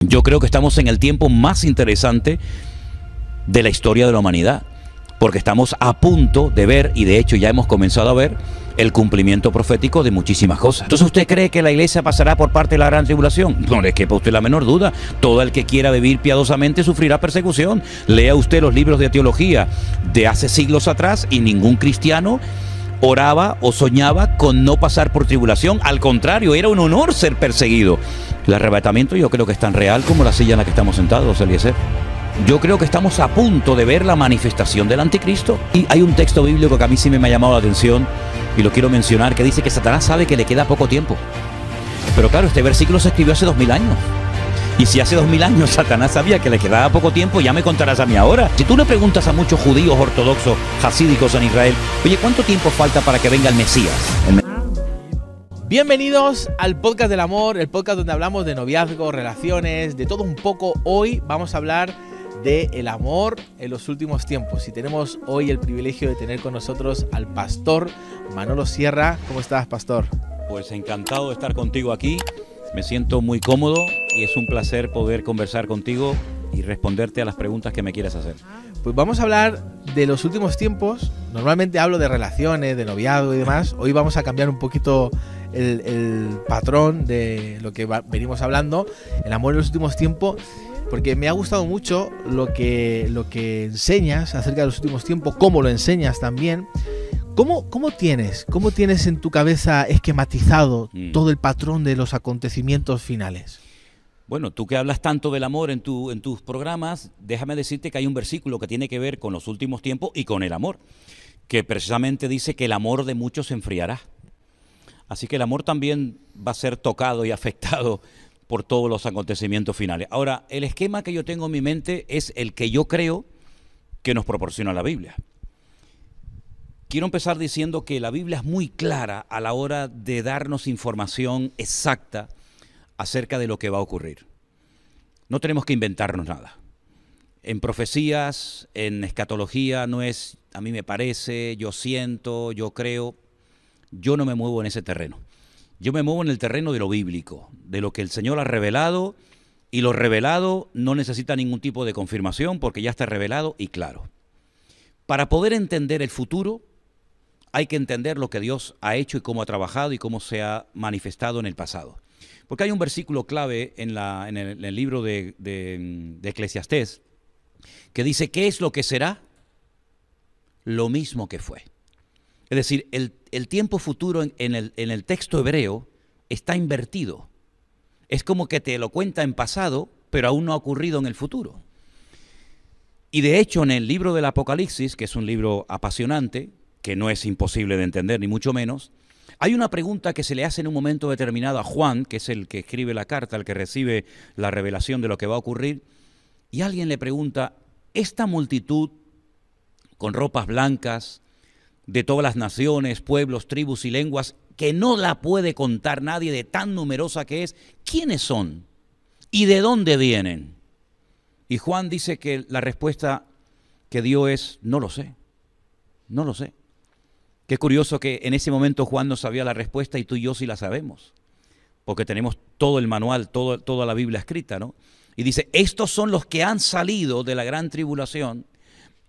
Yo creo que estamos en el tiempo más interesante de la historia de la humanidad, porque estamos a punto de ver, y de hecho ya hemos comenzado a ver, el cumplimiento profético de muchísimas cosas. Entonces, ¿usted cree que la iglesia pasará por parte de la gran tribulación? No le quepa a usted la menor duda. Todo el que quiera vivir piadosamente sufrirá persecución. Lea usted los libros de teología de hace siglos atrás y ningún cristiano oraba o soñaba con no pasar por tribulación. Al contrario, era un honor ser perseguido. El arrebatamiento yo creo que es tan real como la silla en la que estamos sentados, Eliezer. Yo creo que estamos a punto de ver la manifestación del anticristo. Y hay un texto bíblico que a mí sí me ha llamado la atención y lo quiero mencionar, que dice que Satanás sabe que le queda poco tiempo. Pero claro, este versículo se escribió hace 2000 años. Y si hace 2000 años Satanás sabía que le quedaba poco tiempo, ya me contarás a mí ahora. Si tú le preguntas a muchos judíos ortodoxos, hasídicos en Israel, oye, ¿cuánto tiempo falta para que venga el Mesías? Bienvenidos al podcast del amor, el podcast donde hablamos de noviazgo, relaciones, de todo un poco. Hoy vamos a hablar del amor en los últimos tiempos y tenemos hoy el privilegio de tener con nosotros al pastor Manolo Sierra. ¿Cómo estás, pastor? Pues encantado de estar contigo aquí, me siento muy cómodo y es un placer poder conversar contigo y responderte a las preguntas que me quieras hacer. Pues vamos a hablar de los últimos tiempos. Normalmente hablo de relaciones, de noviazgo y demás. Hoy vamos a cambiar un poquito el patrón de lo que venimos hablando, el amor en los últimos tiempos, porque me ha gustado mucho lo que enseñas acerca de los últimos tiempos, cómo lo enseñas también. ¿Cómo tienes en tu cabeza esquematizado todo el patrón de los acontecimientos finales? Bueno, tú que hablas tanto del amor en tus programas, déjame decirte que hay un versículo que tiene que ver con los últimos tiempos y con el amor, que precisamente dice que el amor de muchos se enfriará. Así que el amor también va a ser tocado y afectado por todos los acontecimientos finales. Ahora, el esquema que yo tengo en mi mente es el que yo creo que nos proporciona la Biblia. Quiero empezar diciendo que la Biblia es muy clara a la hora de darnos información exacta acerca de lo que va a ocurrir. No tenemos que inventarnos nada. En profecías, en escatología, no es a mí me parece, yo siento, yo creo. Yo no me muevo en ese terreno. Yo me muevo en el terreno de lo bíblico, de lo que el Señor ha revelado, y lo revelado no necesita ningún tipo de confirmación porque ya está revelado y claro. Para poder entender el futuro, hay que entender lo que Dios ha hecho y cómo ha trabajado y cómo se ha manifestado en el pasado. Porque hay un versículo clave en el libro de Eclesiastés que dice, ¿qué es lo que será? Lo mismo que fue. Es decir, el tiempo futuro en el texto hebreo está invertido. Es como que te lo cuenta en pasado, pero aún no ha ocurrido en el futuro. Y de hecho, en el libro del Apocalipsis, que es un libro apasionante, que no es imposible de entender, ni mucho menos, hay una pregunta que se le hace en un momento determinado a Juan, que es el que escribe la carta, el que recibe la revelación de lo que va a ocurrir, y alguien le pregunta, esta multitud con ropas blancas, de todas las naciones, pueblos, tribus y lenguas, que no la puede contar nadie de tan numerosa que es, ¿quiénes son? ¿Y de dónde vienen? Y Juan dice que la respuesta que dio es, no lo sé, no lo sé. Qué curioso que en ese momento Juan no sabía la respuesta y tú y yo sí la sabemos, porque tenemos todo el manual, toda la Biblia escrita, ¿no? Y dice, estos son los que han salido de la gran tribulación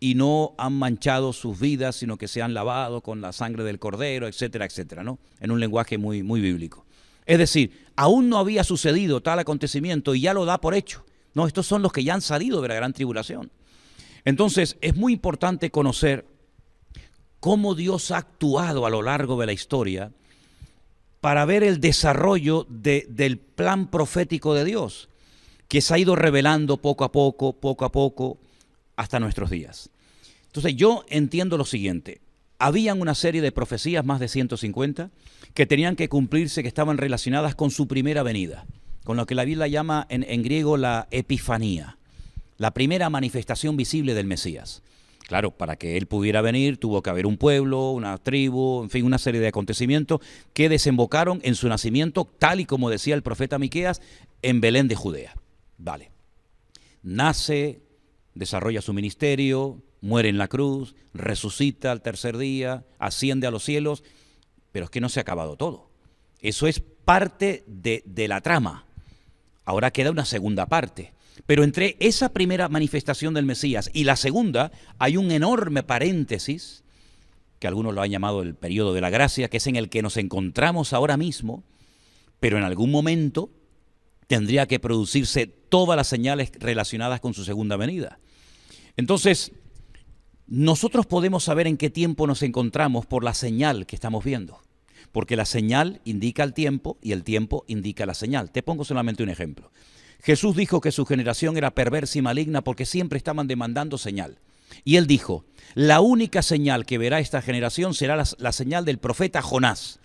y no han manchado sus vidas, sino que se han lavado con la sangre del Cordero, etcétera, etcétera, ¿no? En un lenguaje muy, muy bíblico. Es decir, aún no había sucedido tal acontecimiento y ya lo da por hecho. No, estos son los que ya han salido de la gran tribulación. Entonces, es muy importante conocer cómo Dios ha actuado a lo largo de la historia para ver el desarrollo del plan profético de Dios, que se ha ido revelando poco a poco, hasta nuestros días. Entonces yo entiendo lo siguiente, habían una serie de profecías, más de 150, que tenían que cumplirse, que estaban relacionadas con su primera venida, con lo que la Biblia llama en griego la epifanía, la primera manifestación visible del Mesías. Claro, para que él pudiera venir tuvo que haber un pueblo, una tribu, en fin, una serie de acontecimientos que desembocaron en su nacimiento, tal y como decía el profeta Miqueas, en Belén de Judea. Vale, nace, desarrolla su ministerio, muere en la cruz, resucita al tercer día, asciende a los cielos, pero es que no se ha acabado todo. Eso es parte de la trama. Ahora queda una segunda parte. Pero entre esa primera manifestación del Mesías y la segunda hay un enorme paréntesis, que algunos lo han llamado el periodo de la gracia, que es en el que nos encontramos ahora mismo, pero en algún momento tendría que producirse todas las señales relacionadas con su segunda venida. Entonces, nosotros podemos saber en qué tiempo nos encontramos por la señal que estamos viendo, porque la señal indica el tiempo y el tiempo indica la señal. Te pongo solamente un ejemplo. Jesús dijo que su generación era perversa y maligna porque siempre estaban demandando señal. Y él dijo, la única señal que verá esta generación será la señal del profeta Jonás.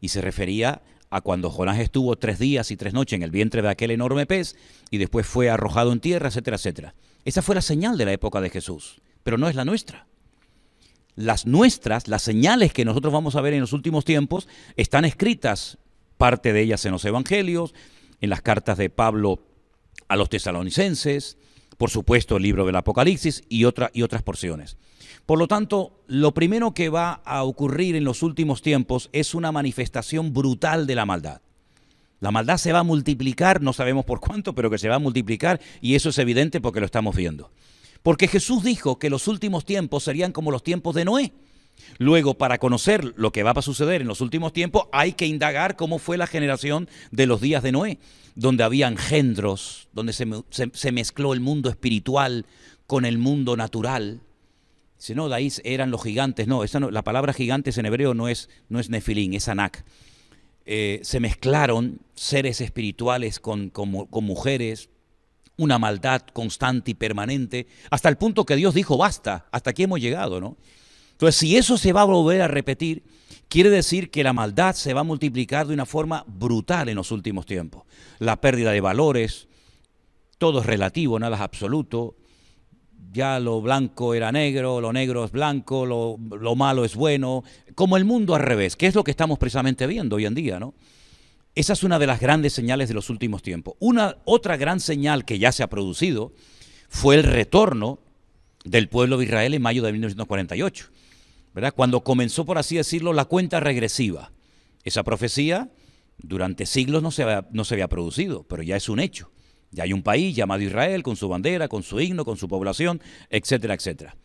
Y se refería a cuando Jonás estuvo 3 días y 3 noches en el vientre de aquel enorme pez y después fue arrojado en tierra, etcétera, etcétera. Esa fue la señal de la época de Jesús, pero no es la nuestra. Las nuestras, las señales que nosotros vamos a ver en los últimos tiempos, están escritas, parte de ellas en los evangelios, en las cartas de Pablo a los tesalonicenses, por supuesto el libro del Apocalipsis y otras porciones. Por lo tanto, lo primero que va a ocurrir en los últimos tiempos es una manifestación brutal de la maldad. La maldad se va a multiplicar, no sabemos por cuánto, pero que se va a multiplicar, y eso es evidente porque lo estamos viendo. Porque Jesús dijo que los últimos tiempos serían como los tiempos de Noé. Luego, para conocer lo que va a suceder en los últimos tiempos, hay que indagar cómo fue la generación de los días de Noé, donde había engendros, donde se mezcló el mundo espiritual con el mundo natural. Si no, de ahí eran los gigantes. No, la palabra gigantes en hebreo no es nefilín, es anak. Se mezclaron seres espirituales con mujeres, una maldad constante y permanente, hasta el punto que Dios dijo, basta, hasta aquí hemos llegado, ¿no? Entonces, si eso se va a volver a repetir, quiere decir que la maldad se va a multiplicar de una forma brutal en los últimos tiempos. La pérdida de valores, todo es relativo, nada es absoluto. Ya lo blanco era negro, lo negro es blanco, lo malo es bueno, como el mundo al revés, que es lo que estamos precisamente viendo hoy en día, ¿no? Esa es una de las grandes señales de los últimos tiempos. Otra gran señal que ya se ha producido fue el retorno del pueblo de Israel en mayo de 1948, ¿verdad? Cuando comenzó, por así decirlo, la cuenta regresiva. Esa profecía durante siglos no se había producido, pero ya es un hecho. Ya hay un país llamado Israel, con su bandera, con su himno, con su población, etcétera, etcétera.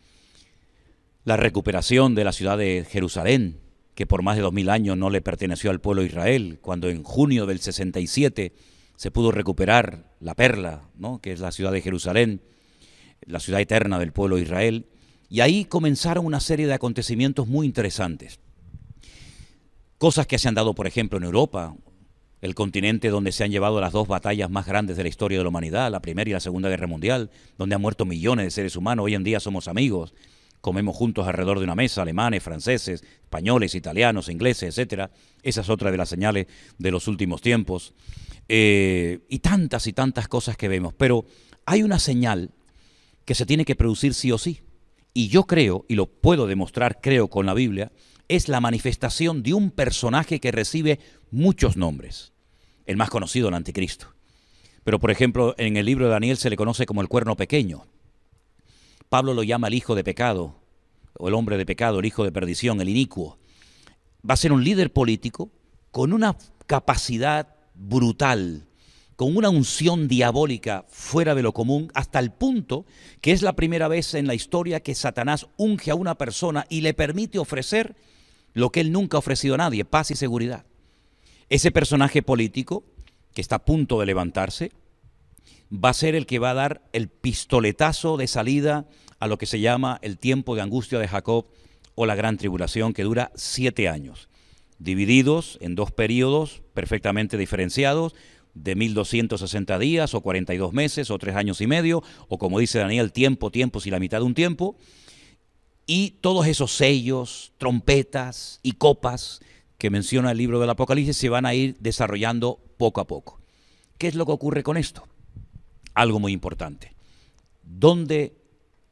La recuperación de la ciudad de Jerusalén, que por más de 2000 años no le perteneció al pueblo de Israel, cuando en junio del 67 se pudo recuperar la perla, ¿no?, que es la ciudad de Jerusalén, la ciudad eterna del pueblo de Israel, y ahí comenzaron una serie de acontecimientos muy interesantes. Cosas que se han dado, por ejemplo, en Europa, el continente donde se han llevado las 2 batallas más grandes de la historia de la humanidad, la Primera y la Segunda Guerra Mundial, donde han muerto millones de seres humanos. Hoy en día somos amigos, comemos juntos alrededor de una mesa, alemanes, franceses, españoles, italianos, ingleses, etcétera. Esa es otra de las señales de los últimos tiempos. Y tantas cosas que vemos. Pero hay una señal que se tiene que producir sí o sí. Y yo creo, y lo puedo demostrar, creo, con la Biblia, es la manifestación de un personaje que recibe muchos nombres. El más conocido, el anticristo. Pero, por ejemplo, en el libro de Daniel se le conoce como el cuerno pequeño. Pablo lo llama el hijo de pecado, o el hombre de pecado, el hijo de perdición, el inicuo. Va a ser un líder político con una capacidad brutal, con una unción diabólica fuera de lo común, hasta el punto que es la primera vez en la historia que Satanás unge a una persona y le permite ofrecer lo que él nunca ha ofrecido a nadie, paz y seguridad. Ese personaje político, que está a punto de levantarse, va a ser el que va a dar el pistoletazo de salida a lo que se llama el tiempo de angustia de Jacob o la gran tribulación, que dura 7 años, divididos en 2 periodos perfectamente diferenciados, de 1260 días o 42 meses o 3 años y medio, o como dice Daniel, tiempos y la mitad de un tiempo, y todos esos sellos, trompetas y copas que menciona el libro del Apocalipsis se van a ir desarrollando poco a poco. ¿Qué es lo que ocurre con esto? Algo muy importante. ¿Dónde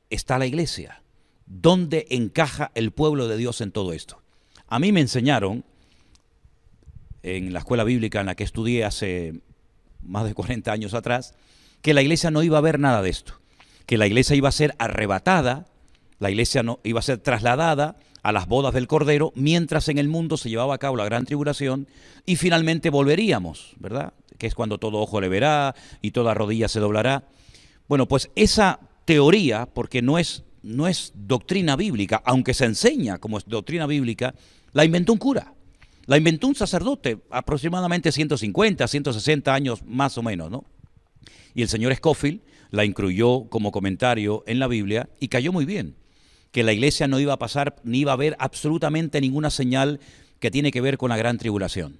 está la iglesia? ¿Dónde encaja el pueblo de Dios en todo esto? A mí me enseñaron, en la escuela bíblica en la que estudié hace más de 40 años atrás, que la iglesia no iba a ver nada de esto, que la iglesia iba a ser arrebatada, la iglesia no, iba a ser trasladada a las bodas del Cordero, mientras en el mundo se llevaba a cabo la gran tribulación y finalmente volveríamos, ¿verdad? que es cuando todo ojo le verá y toda rodilla se doblará. Bueno, pues esa teoría, porque no es doctrina bíblica, aunque se enseña como es doctrina bíblica, la inventó un cura, la inventó un sacerdote, aproximadamente 150, 160 años más o menos, ¿no? Y el señor Scofield la incluyó como comentario en la Biblia y cayó muy bien, que la iglesia no iba a pasar, ni iba a haber absolutamente ninguna señal que tiene que ver con la gran tribulación.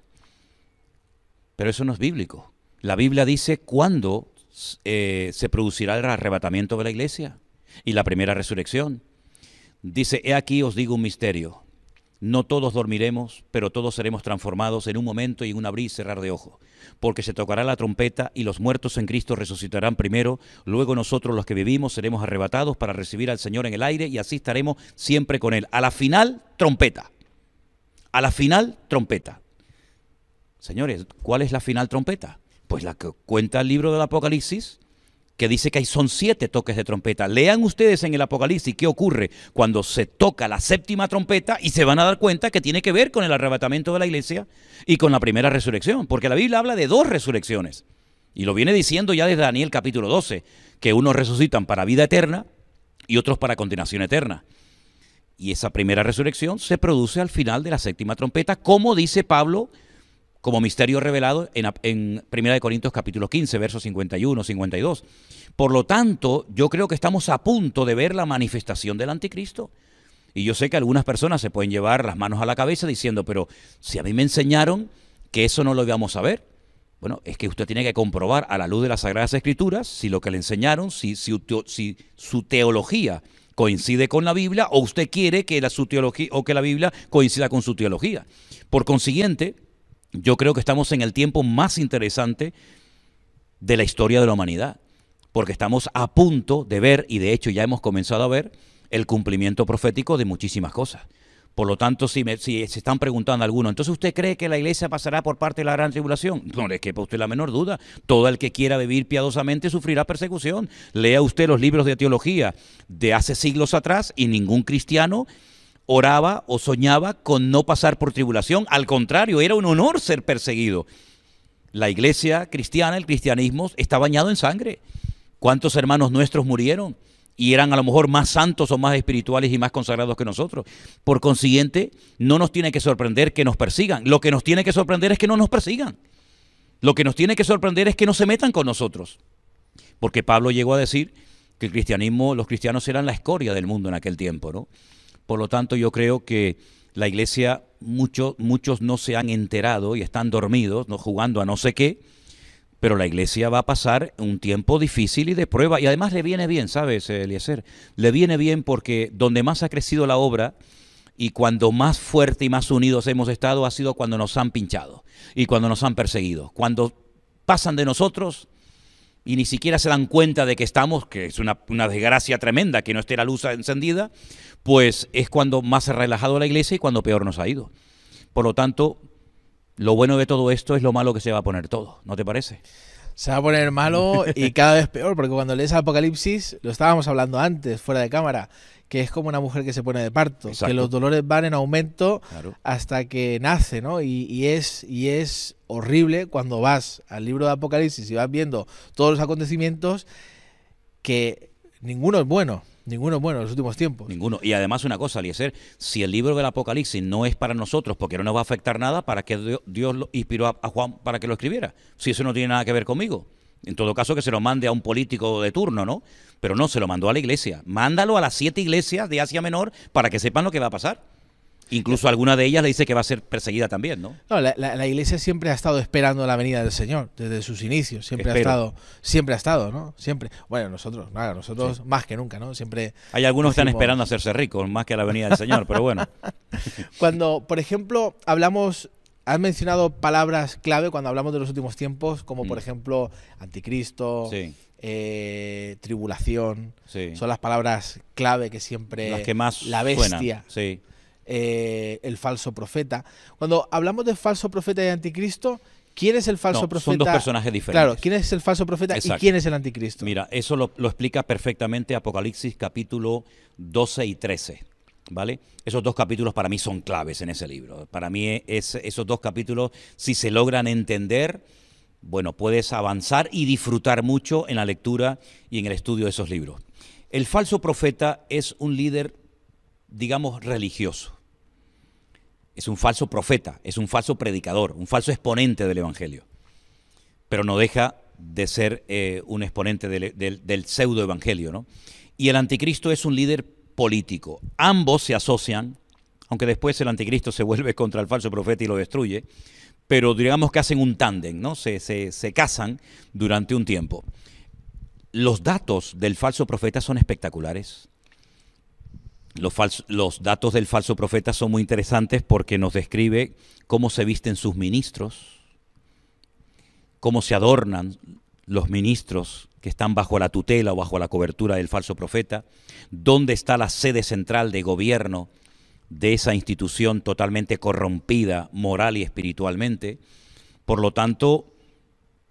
Pero eso no es bíblico. La Biblia dice cuándo se producirá el arrebatamiento de la iglesia y la primera resurrección. Dice, he aquí os digo un misterio. No todos dormiremos, pero todos seremos transformados en un momento y en un abrir y cerrar de ojos. Porque se tocará la trompeta y los muertos en Cristo resucitarán primero. Luego nosotros los que vivimos seremos arrebatados para recibir al Señor en el aire y así estaremos siempre con Él. A la final, trompeta. A la final, trompeta. Señores, ¿cuál es la final trompeta? Pues la que cuenta el libro del Apocalipsis, que dice que son 7 toques de trompeta. Lean ustedes en el Apocalipsis qué ocurre cuando se toca la 7ª trompeta y se van a dar cuenta que tiene que ver con el arrebatamiento de la iglesia y con la primera resurrección, porque la Biblia habla de 2 resurrecciones. Y lo viene diciendo ya desde Daniel capítulo 12, que unos resucitan para vida eterna y otros para continuación eterna. Y esa primera resurrección se produce al final de la 7ª trompeta, como dice Pablo, como misterio revelado en 1 Corintios capítulo 15, versos 51, 52. Por lo tanto, yo creo que estamos a punto de ver la manifestación del anticristo. Y yo sé que algunas personas se pueden llevar las manos a la cabeza diciendo, pero si a mí me enseñaron que eso no lo íbamos a ver. Bueno, es que usted tiene que comprobar a la luz de las Sagradas Escrituras si lo que le enseñaron, si su teología coincide con la Biblia, o usted quiere que su teología o que la Biblia coincida con su teología. Por consiguiente, yo creo que estamos en el tiempo más interesante de la historia de la humanidad, porque estamos a punto de ver, y de hecho ya hemos comenzado a ver, el cumplimiento profético de muchísimas cosas. Por lo tanto, si se están preguntando algunos, ¿entonces usted cree que la iglesia pasará por parte de la gran tribulación? No le quepa a usted la menor duda. Todo el que quiera vivir piadosamente sufrirá persecución. Lea usted los libros de teología de hace siglos atrás y ningún cristiano oraba o soñaba con no pasar por tribulación. Al contrario, era un honor ser perseguido. La iglesia cristiana, el cristianismo, está bañado en sangre. ¿Cuántos hermanos nuestros murieron? Y eran a lo mejor más santos o más espirituales y más consagrados que nosotros. Por consiguiente, no nos tiene que sorprender que nos persigan. Lo que nos tiene que sorprender es que no nos persigan. Lo que nos tiene que sorprender es que no se metan con nosotros. Porque Pablo llegó a decir que el cristianismo, los cristianos eran la escoria del mundo en aquel tiempo, ¿no? Por lo tanto, yo creo que la iglesia, muchos no se han enterado y están dormidos, no jugando a no sé qué, pero la iglesia va a pasar un tiempo difícil y de prueba. Y además le viene bien, ¿sabes, Eliezer? Le viene bien porque donde más ha crecido la obra y cuando más fuerte y más unidos hemos estado ha sido cuando nos han pinchado y cuando nos han perseguido. Cuando pasan de nosotros y ni siquiera se dan cuenta de que estamos, que es una desgracia tremenda que no esté la luz encendida, pues es cuando más se ha relajado la iglesia y cuando peor nos ha ido. Por lo tanto, lo bueno de todo esto es lo malo que se va a poner todo, ¿no te parece? Se va a poner malo y cada vez peor, porque cuando lees Apocalipsis, lo estábamos hablando antes, fuera de cámara, que es como una mujer que se pone de parto, exacto, que los dolores van en aumento, claro, hasta que nace, ¿no? Y es horrible cuando vas al libro de Apocalipsis y vas viendo todos los acontecimientos, que ninguno es bueno en los últimos tiempos. Ninguno. Y además una cosa, Eliezer, si el libro del Apocalipsis no es para nosotros porque no nos va a afectar nada, ¿para qué Dios lo inspiró a Juan para que lo escribiera? Si eso no tiene nada que ver conmigo. En todo caso, que se lo mande a un político de turno, ¿no? Pero no, se lo mandó a la iglesia. Mándalo a las 7 iglesias de Asia Menor para que sepan lo que va a pasar. Incluso alguna de ellas le dice que va a ser perseguida también, ¿no? No, la iglesia siempre ha estado esperando la venida del Señor, desde sus inicios. Siempre ha estado, ¿no? Siempre. Bueno, nosotros sí, más que nunca, ¿no? Siempre. Hay algunos que están esperando a hacerse ricos, más que a la venida del Señor, pero bueno. Cuando, por ejemplo, has mencionado palabras clave cuando hablamos de los últimos tiempos, como por ejemplo, anticristo, sí, tribulación, sí, son las palabras clave que siempre. Las que más la bestia. Suenan, sí. El falso profeta. Cuando hablamos de falso profeta y anticristo, ¿quién es el falso profeta? Son dos personajes diferentes. Claro, ¿quién es el falso profeta? Exacto. ¿Y quién es el anticristo? Mira, eso lo explica perfectamente Apocalipsis capítulo 12 y 13, ¿vale? Esos dos capítulos para mí son claves en ese libro. Para mí esos dos capítulos, si se logran entender, bueno, puedes avanzar y disfrutar mucho en la lectura y en el estudio de esos libros. El falso profeta es un líder, digamos, religioso. Es un falso profeta, es un falso predicador, un falso exponente del Evangelio. Pero no deja de ser un exponente del pseudo-evangelio, ¿no? Y el anticristo es un líder político. Ambos se asocian, aunque después el anticristo se vuelve contra el falso profeta y lo destruye, pero digamos que hacen un tándem, ¿no? Se casan durante un tiempo. Los datos del falso profeta son espectaculares. Los datos del falso profeta son muy interesantes porque nos describe cómo se visten sus ministros, cómo se adornan los ministros que están bajo la tutela o bajo la cobertura del falso profeta, dónde está la sede central de gobierno de esa institución totalmente corrompida moral y espiritualmente. Por lo tanto,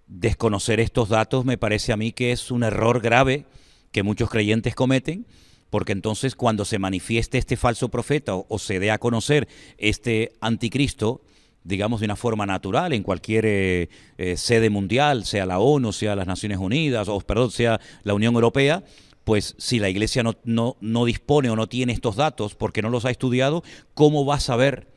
desconocer estos datos me parece a mí que es un error grave que muchos creyentes cometen, porque entonces cuando se manifieste este falso profeta o se dé a conocer este anticristo, digamos de una forma natural, en cualquier sede mundial, sea la ONU, sea las Naciones Unidas, o perdón, sea la Unión Europea, pues si la Iglesia no dispone o no tiene estos datos porque no los ha estudiado, ¿cómo va a saber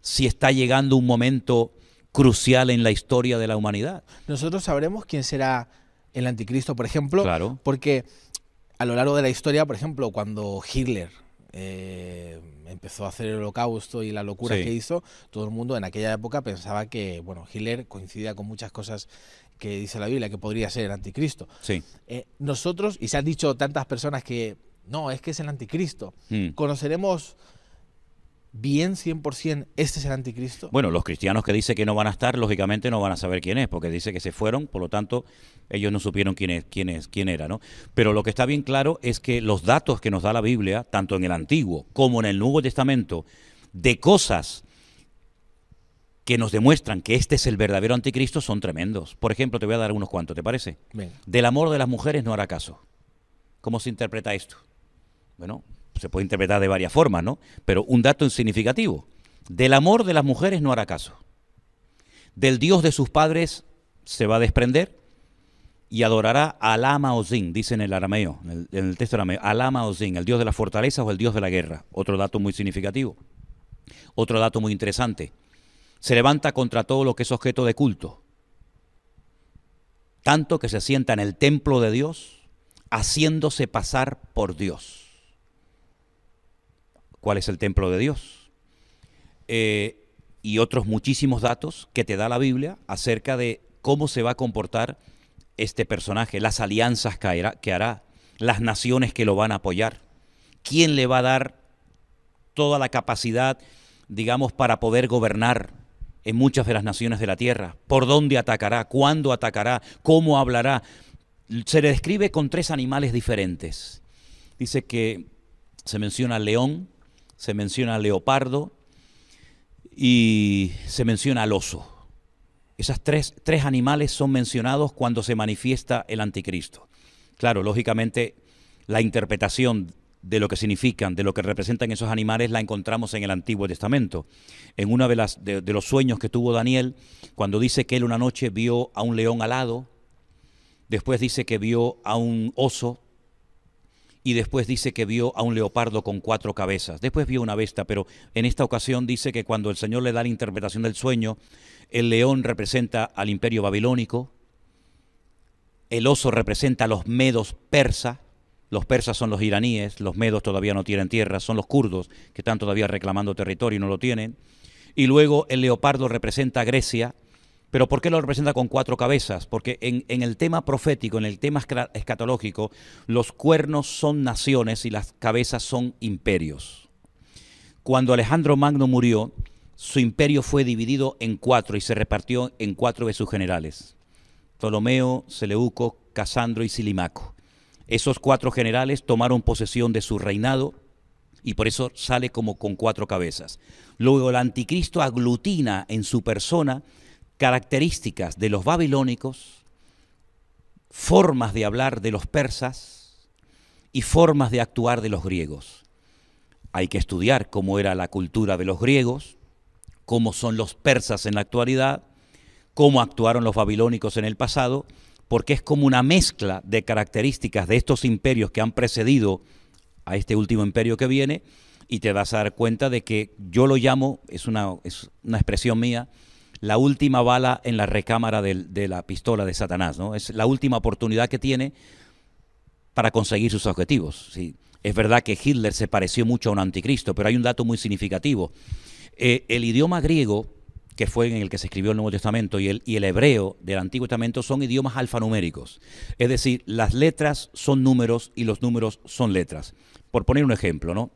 si está llegando un momento crucial en la historia de la humanidad? Nosotros sabremos quién será el anticristo, por ejemplo, claro, porque a lo largo de la historia, por ejemplo, cuando Hitler empezó a hacer el Holocausto y la locura sí, que hizo, todo el mundo en aquella época pensaba que, bueno, Hitler coincidía con muchas cosas que dice la Biblia, que podría ser el anticristo. sí. Nosotros, y se han dicho tantas personas que no, es que es el anticristo, ¿conoceremos bien 100% este es el anticristo? Bueno, los cristianos que dicen que no van a estar, lógicamente no van a saber quién es, porque dice que se fueron, por lo tanto, ellos no supieron quién era, ¿no? Pero lo que está bien claro es que los datos que nos da la Biblia, tanto en el Antiguo como en el Nuevo Testamento, de cosas que nos demuestran que este es el verdadero anticristo, son tremendos. Por ejemplo, te voy a dar unos cuantos, ¿te parece? Bien. Del amor de las mujeres no hará caso. ¿Cómo se interpreta esto? Bueno, se puede interpretar de varias formas, ¿no? Pero un dato significativo. Del amor de las mujeres no hará caso. Del Dios de sus padres se va a desprender y adorará a Alama Ozin, dice en el arameo, en el texto arameo, Alama Ozin, el Dios de la fortaleza o el Dios de la guerra. Otro dato muy significativo. Otro dato muy interesante. Se levanta contra todo lo que es objeto de culto. Tanto que se sienta en el templo de Dios, haciéndose pasar por Dios. ¿Cuál es el templo de Dios? Y otros muchísimos datos que te da la Biblia acerca de cómo se va a comportar este personaje, las alianzas que hará, las naciones que lo van a apoyar, quién le va a dar toda la capacidad, digamos, para poder gobernar en muchas de las naciones de la tierra, por dónde atacará, cuándo atacará, cómo hablará. Se le describe con 3 animales diferentes. Dice que se menciona león, se menciona leopardo y se menciona al oso. Esas tres animales son mencionados cuando se manifiesta el anticristo. Claro, lógicamente la interpretación de lo que significan, de lo que representan esos animales, la encontramos en el Antiguo Testamento. En uno de los sueños que tuvo Daniel, cuando dice que él una noche vio a un león alado, después dice que vio a un oso, y después dice que vio a un leopardo con 4 cabezas. Después vio una bestia, pero en esta ocasión dice que cuando el Señor le da la interpretación del sueño, el león representa al imperio babilónico, el oso representa a los medos persas. Los persas son los iraníes, los medos todavía no tienen tierra, son los kurdos que están todavía reclamando territorio y no lo tienen. Y luego el leopardo representa a Grecia. ¿Pero por qué lo representa con 4 cabezas? Porque en el tema profético, en el tema escatológico, los cuernos son naciones y las cabezas son imperios. Cuando Alejandro Magno murió, su imperio fue dividido en 4 y se repartió en 4 de sus generales: Ptolomeo, Seleuco, Casandro y Silimaco. Esos 4 generales tomaron posesión de su reinado y por eso sale como con 4 cabezas. Luego el anticristo aglutina en su persona características de los babilónicos, formas de hablar de los persas y formas de actuar de los griegos. Hay que estudiar cómo era la cultura de los griegos, cómo son los persas en la actualidad, cómo actuaron los babilónicos en el pasado, porque es como una mezcla de características de estos imperios que han precedido a este último imperio que viene, y te vas a dar cuenta de que yo lo llamo, es una expresión mía, la última bala en la recámara de la pistola de Satanás, ¿no? Es la última oportunidad que tiene para conseguir sus objetivos. Sí. Es verdad que Hitler se pareció mucho a un anticristo, pero hay un dato muy significativo. El idioma griego, que fue en el que se escribió el Nuevo Testamento, y el hebreo del Antiguo Testamento son idiomas alfanuméricos. Es decir, las letras son números y los números son letras. Por poner un ejemplo, ¿no?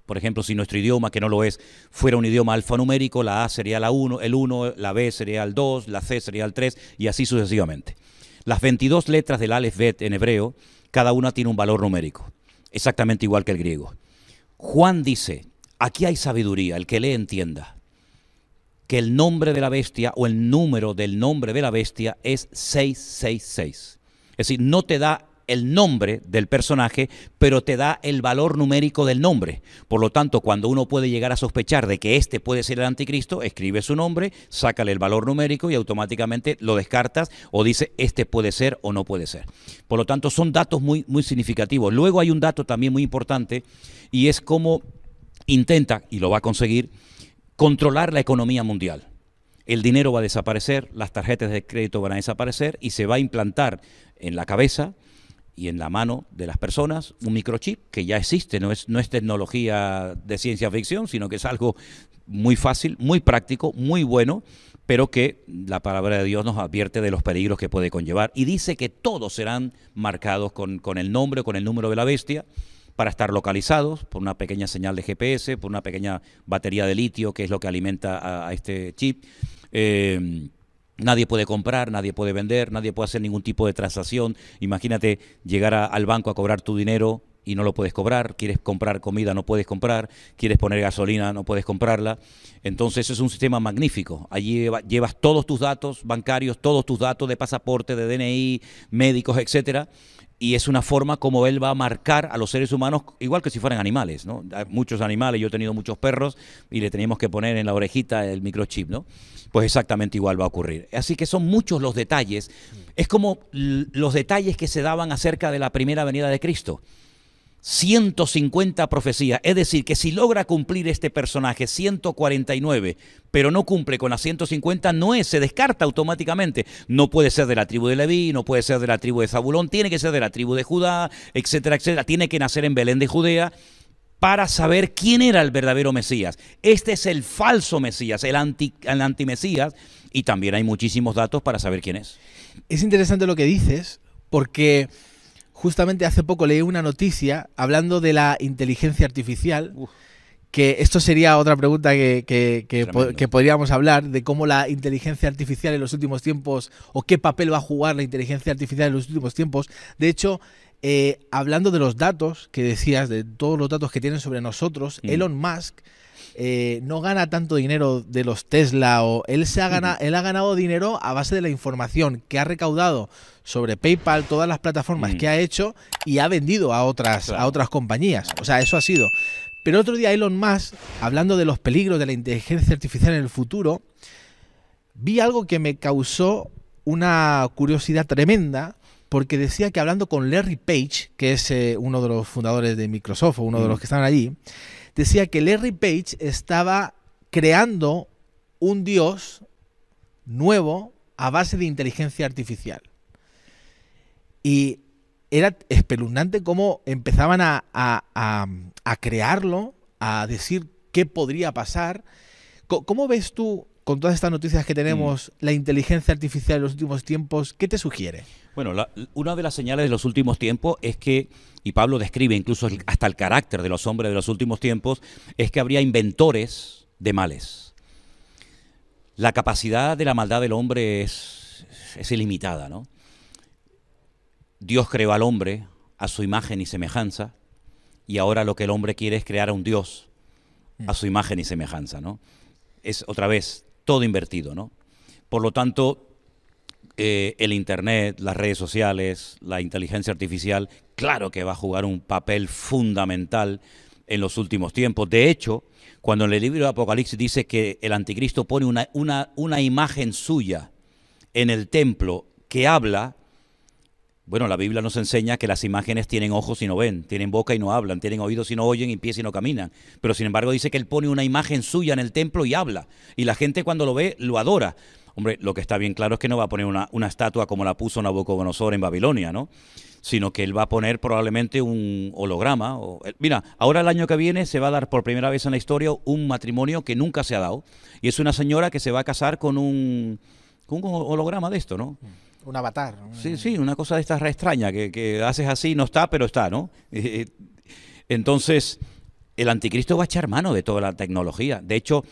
Por ejemplo, si nuestro idioma, que no lo es, fuera un idioma alfanumérico, la A sería la 1, el 1, la B sería el 2, la C sería el 3, y así sucesivamente. Las 22 letras del Aleph Bet en hebreo, cada una tiene un valor numérico, exactamente igual que el griego. Juan dice, aquí hay sabiduría, el que lee entienda, que el nombre de la bestia o el número del nombre de la bestia es 666. Es decir, no te da el nombre del personaje, pero te da el valor numérico del nombre. Por lo tanto, cuando uno puede llegar a sospechar de que este puede ser el anticristo, escribe su nombre, sácale el valor numérico y automáticamente lo descartas o dice este puede ser o no puede ser. Por lo tanto, son datos muy, muy significativos. Luego hay un dato también muy importante y es cómo intenta, y lo va a conseguir, controlar la economía mundial. El dinero va a desaparecer, las tarjetas de crédito van a desaparecer y se va a implantar en la cabeza y en la mano de las personas un microchip que ya existe, no es tecnología de ciencia ficción, sino que es algo muy fácil, muy práctico, muy bueno, pero que la palabra de Dios nos advierte de los peligros que puede conllevar y dice que todos serán marcados con el nombre o con el número de la bestia para estar localizados por una pequeña señal de GPS, por una pequeña batería de litio que es lo que alimenta a este chip. Nadie puede comprar, nadie puede vender, nadie puede hacer ningún tipo de transacción. Imagínate llegar al banco a cobrar tu dinero y no lo puedes cobrar, quieres comprar comida, no puedes comprar, quieres poner gasolina, no puedes comprarla. Entonces es un sistema magnífico. Allí llevas todos tus datos bancarios, todos tus datos de pasaporte, de DNI, médicos, etcétera. Y es una forma como él va a marcar a los seres humanos igual que si fueran animales, ¿no? Hay muchos animales, yo he tenido muchos perros y le teníamos que poner en la orejita el microchip, ¿no? Pues exactamente igual va a ocurrir. Así que son muchos los detalles. Es como los detalles que se daban acerca de la primera venida de Cristo. 150 profecías, es decir, que si logra cumplir este personaje 149, pero no cumple con las 150, se descarta automáticamente. No puede ser de la tribu de Leví, no puede ser de la tribu de Zabulón, tiene que ser de la tribu de Judá, etcétera, etcétera. Tiene que nacer en Belén de Judea para saber quién era el verdadero Mesías. Este es el falso Mesías, el antimesías, y también hay muchísimos datos para saber quién es. Es interesante lo que dices, porque justamente hace poco leí una noticia hablando de la inteligencia artificial, que esto sería otra pregunta que podríamos hablar, de cómo la inteligencia artificial en los últimos tiempos, o qué papel va a jugar la inteligencia artificial en los últimos tiempos. De hecho, hablando de los datos que decías, de todos los datos que tienen sobre nosotros, Elon Musk no gana tanto dinero de los Tesla, él ha ganado dinero a base de la información que ha recaudado sobre PayPal, todas las plataformas que ha hecho y ha vendido a otras compañías. O sea, eso ha sido. Pero otro día Elon Musk, hablando de los peligros de la inteligencia artificial en el futuro, vi algo que me causó una curiosidad tremenda, porque decía que hablando con Larry Page, que es uno de los fundadores de Microsoft, o uno de los que están allí, decía que Larry Page estaba creando un dios nuevo a base de inteligencia artificial. Y era espeluznante cómo empezaban a crearlo, a decir qué podría pasar. ¿Cómo ves tú, con todas estas noticias que tenemos, la inteligencia artificial en los últimos tiempos? ¿Qué te sugiere? Bueno, una de las señales de los últimos tiempos es que, y Pablo describe incluso hasta el carácter de los hombres de los últimos tiempos, es que habría inventores de males. La capacidad de la maldad del hombre es ilimitada, ¿no? Dios creó al hombre a su imagen y semejanza, y ahora lo que el hombre quiere es crear a un Dios a su imagen y semejanza, ¿no? Es otra vez todo invertido, ¿no? Por lo tanto, el Internet, las redes sociales, la inteligencia artificial, claro que va a jugar un papel fundamental en los últimos tiempos. De hecho, cuando en el libro de Apocalipsis dice que el anticristo pone una imagen suya en el templo que habla. Bueno, la Biblia nos enseña que las imágenes tienen ojos y no ven, tienen boca y no hablan, tienen oídos y no oyen y pies y no caminan. Pero sin embargo dice que él pone una imagen suya en el templo y habla. Y la gente cuando lo ve, lo adora. Hombre, lo que está bien claro es que no va a poner una estatua como la puso Nabucodonosor en Babilonia, ¿no? Sino que él va a poner probablemente un holograma. Mira, ahora el año que viene se va a dar por primera vez en la historia un matrimonio que nunca se ha dado. Y es una señora que se va a casar con un holograma de esto, ¿no? Un avatar. Sí, sí, una cosa de estas re extraña, que haces así, no está, pero está, ¿no? Entonces, el anticristo va a echar mano de toda la tecnología. De hecho,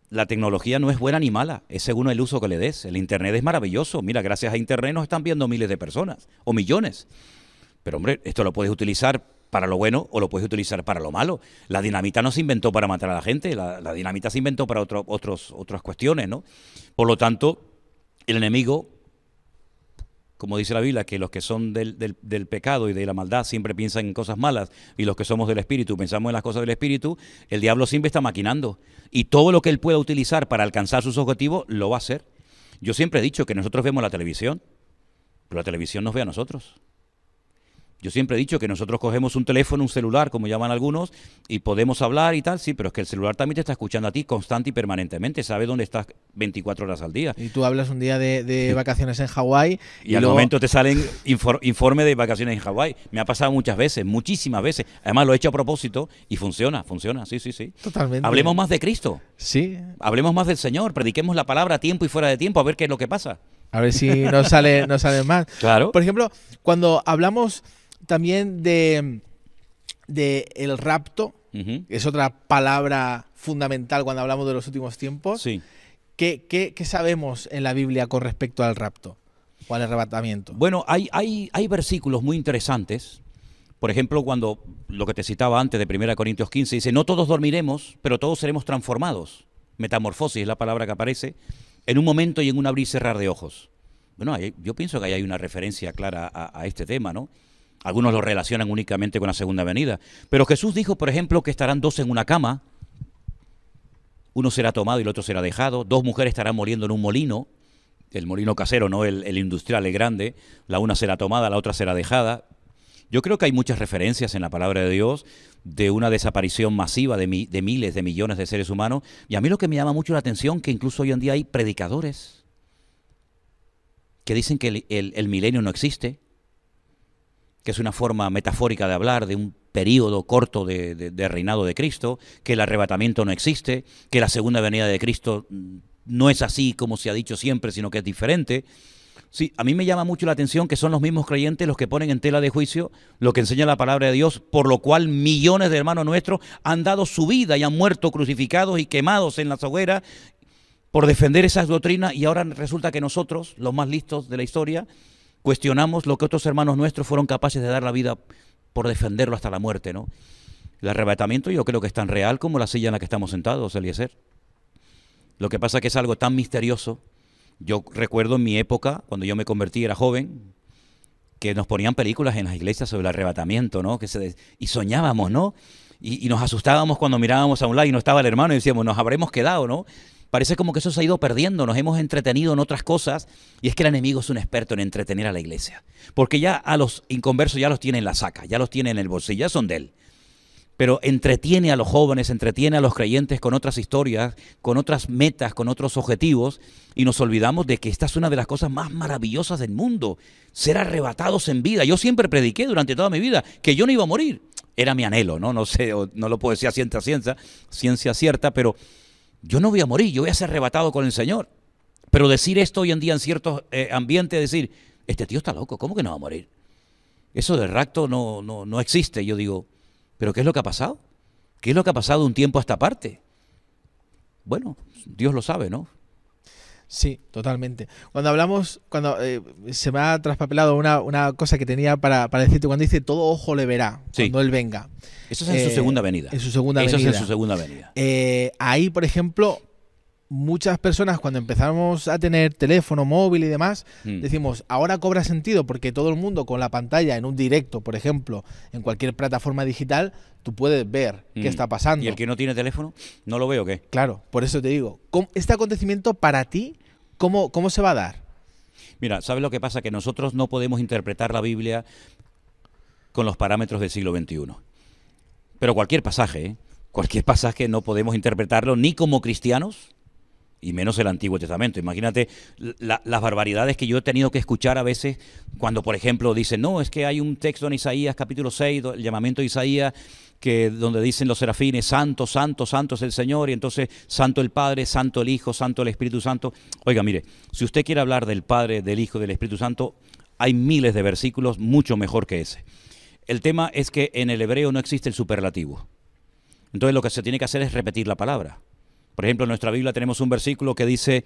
la tecnología no es buena ni mala, es según el uso que le des. El Internet es maravilloso. Mira, gracias a Internet nos están viendo miles de personas, o millones. Pero, hombre, esto lo puedes utilizar para lo bueno o lo puedes utilizar para lo malo. La dinamita no se inventó para matar a la gente, la dinamita se inventó para otras cuestiones, ¿no? Por lo tanto, el enemigo, como dice la Biblia, que los que son del pecado y de la maldad siempre piensan en cosas malas, y los que somos del Espíritu pensamos en las cosas del Espíritu, el diablo siempre está maquinando. Y todo lo que él pueda utilizar para alcanzar sus objetivos, lo va a hacer. Yo siempre he dicho que nosotros vemos la televisión, pero la televisión nos ve a nosotros. Yo siempre he dicho que nosotros cogemos un teléfono, un celular, como llaman algunos, y podemos hablar y tal, sí, pero es que el celular también te está escuchando a ti constante y permanentemente, sabe dónde estás 24 horas al día. Y tú hablas un día de vacaciones en Hawái y al momento te salen informe de vacaciones en Hawái. Me ha pasado muchas veces, muchísimas veces. Además lo he hecho a propósito y funciona, sí, sí, sí. Totalmente. Hablemos más de Cristo. Sí. Hablemos más del Señor, prediquemos la palabra a tiempo y fuera de tiempo, a ver qué es lo que pasa. A ver si nos sale más. Claro. Por ejemplo, cuando hablamos también de el rapto, que es otra palabra fundamental cuando hablamos de los últimos tiempos. Sí. ¿Qué sabemos en la Biblia con respecto al rapto o al arrebatamiento? Bueno, hay versículos muy interesantes. Por ejemplo, cuando lo que te citaba antes de 1 Corintios 15 dice, no todos dormiremos, pero todos seremos transformados. Metamorfosis es la palabra que aparece, en un momento y en un abrir y cerrar de ojos. Bueno, yo pienso que ahí hay una referencia clara a este tema, ¿no? Algunos lo relacionan únicamente con la segunda venida. Pero Jesús dijo, por ejemplo, que estarán dos en una cama. Uno será tomado y el otro será dejado. Dos mujeres estarán moliendo en un molino. El molino casero, no el industrial, el grande. La una será tomada, la otra será dejada. Yo creo que hay muchas referencias en la palabra de Dios de una desaparición masiva de miles, de millones de seres humanos. Y a mí lo que me llama mucho la atención, que incluso hoy en día hay predicadores que dicen que el milenio no existe, que es una forma metafórica de hablar de un periodo corto de reinado de Cristo, que el arrebatamiento no existe, que la segunda venida de Cristo no es así como se ha dicho siempre, sino que es diferente. Sí, a mí me llama mucho la atención que son los mismos creyentes los que ponen en tela de juicio lo que enseña la palabra de Dios, por lo cual millones de hermanos nuestros han dado su vida y han muerto crucificados y quemados en las hogueras por defender esas doctrinas, y ahora resulta que nosotros, los más listos de la historia, cuestionamos lo que otros hermanos nuestros fueron capaces de dar la vida por defenderlo hasta la muerte, ¿no? El arrebatamiento yo creo que es tan real como la silla en la que estamos sentados, Eliezer. Lo que pasa es que es algo tan misterioso. Yo recuerdo en mi época, cuando yo me convertí, era joven, que nos ponían películas en las iglesias sobre el arrebatamiento, ¿no? Y soñábamos, ¿no? Y nos asustábamos cuando mirábamos a un lado y no estaba el hermano y decíamos, nos habremos quedado, ¿no? Parece como que eso se ha ido perdiendo, nos hemos entretenido en otras cosas, y es que el enemigo es un experto en entretener a la iglesia, porque ya a los inconversos ya los tiene en la saca, ya los tiene en el bolsillo, ya son de él. Pero entretiene a los jóvenes, entretiene a los creyentes con otras historias, con otras metas, con otros objetivos, y nos olvidamos de que esta es una de las cosas más maravillosas del mundo, ser arrebatados en vida. Yo siempre prediqué durante toda mi vida que yo no iba a morir, era mi anhelo, ¿no? No sé, no lo puedo decir a ciencia cierta, pero yo no voy a morir, yo voy a ser arrebatado con el Señor. Pero decir esto hoy en día en ciertos ambientes, decir, este tío está loco, ¿cómo que no va a morir? Eso del rapto no existe. Yo digo, ¿pero qué es lo que ha pasado? ¿Qué es lo que ha pasado de un tiempo a esta parte? Bueno, Dios lo sabe, ¿no? Sí, totalmente. Cuando hablamos, se me ha traspapelado una cosa que tenía para decirte, cuando dice todo ojo le verá, sí, cuando Él venga. Eso es en su segunda venida. En su segunda venida. Eso es en su segunda venida. Ahí, por ejemplo, muchas personas cuando empezamos a tener teléfono móvil y demás, decimos, ahora cobra sentido porque todo el mundo con la pantalla en un directo, por ejemplo, en cualquier plataforma digital, tú puedes ver qué está pasando. ¿Y el que no tiene teléfono? ¿No lo veo o qué? Claro, por eso te digo, este acontecimiento para ti, ¿cómo se va a dar? Mira, ¿sabes lo que pasa? Que nosotros no podemos interpretar la Biblia con los parámetros del siglo XXI. Pero cualquier pasaje, cualquier pasaje no podemos interpretarlo ni como cristianos, y menos el Antiguo Testamento. Imagínate las barbaridades que yo he tenido que escuchar a veces cuando, por ejemplo, dicen, no, es que hay un texto en Isaías capítulo 6, el llamamiento de Isaías, donde dicen los serafines, santo, santo, santo es el Señor, y entonces santo el Padre, santo el Hijo, santo el Espíritu Santo. Oiga, mire, si usted quiere hablar del Padre, del Hijo y del Espíritu Santo, hay miles de versículos mucho mejor que ese. El tema es que en el hebreo no existe el superlativo. Entonces lo que se tiene que hacer es repetir la palabra. Por ejemplo, en nuestra Biblia tenemos un versículo que dice,